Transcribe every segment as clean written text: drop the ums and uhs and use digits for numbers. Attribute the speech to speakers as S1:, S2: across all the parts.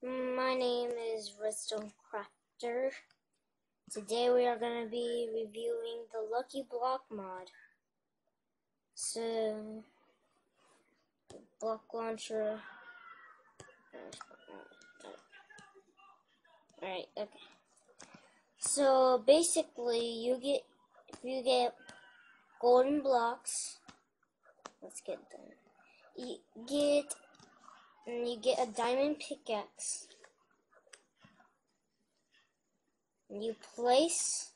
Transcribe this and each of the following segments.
S1: My name is Redstone Crafter. Today we are going to be reviewing the Lucky Block mod. So, block launcher. Alright, okay. So basically if you get golden blocks, let's get them. You get a diamond pickaxe. And you place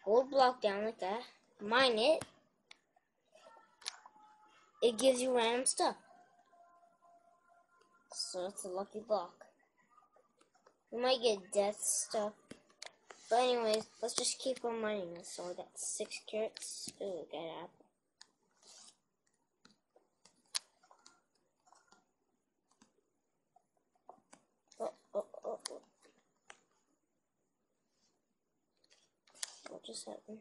S1: gold block down like that, mine it, it gives you random stuff. So it's a lucky block. You might get death stuff. But anyways, let's just keep on mining this. So I got 6 carrots. Ooh, got an apple. Oh. What just happened?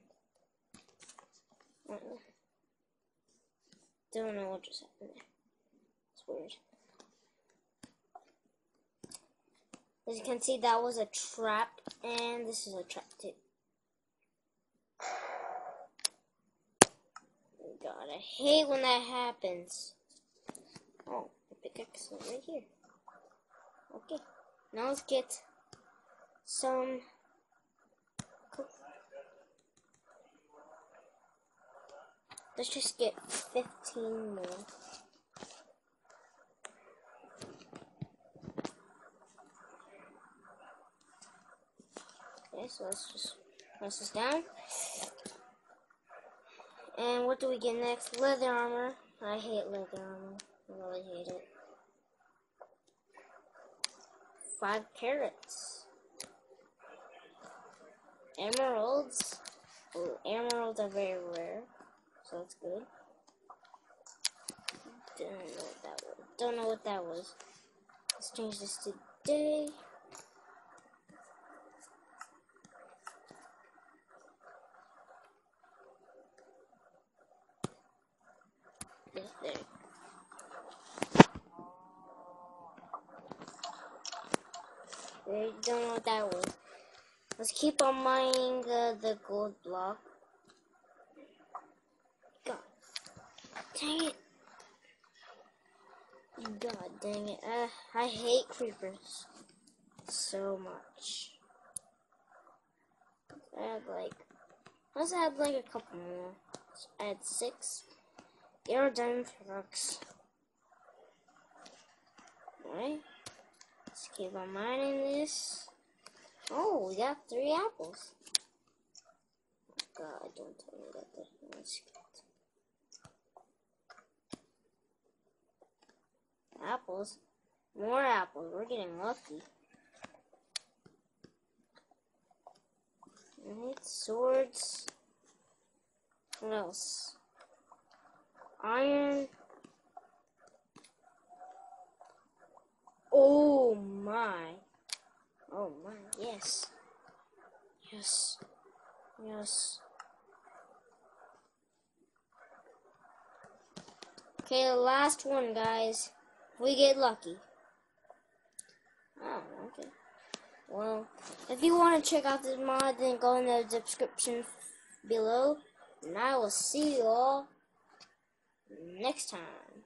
S1: Don't know what just happened there. It's weird. As you can see, that was a trap, and this is a trap too. God, I hate when that happens. Oh, the pickaxe is right here. Okay, now let's get some. Let's just get 15 more. Okay, so let's just press this down. And what do we get next? Leather armor. I hate leather armor. I really hate it. 5 carrots. Emeralds. Ooh, emeralds are very rare, so that's good. Don't know what that was. Let's change this to day. Yes, there. I don't know what that was. Let's keep on mining the gold block. God dang it. God dang it. I hate creepers so much. Let's add like a couple more. Let's add 6. Arrow diamond pickaxe. Alright. Let's keep on mining this. Oh, we got 3 apples. God, don't tell me that there's apples. More apples. We're getting lucky. Alright, swords. What else? Iron. Oh my. Oh my, yes. Yes. Okay, the last one, guys. We get lucky. Oh, okay. Well, if you want to check out this mod, then go in the description below. And I will see you all next time.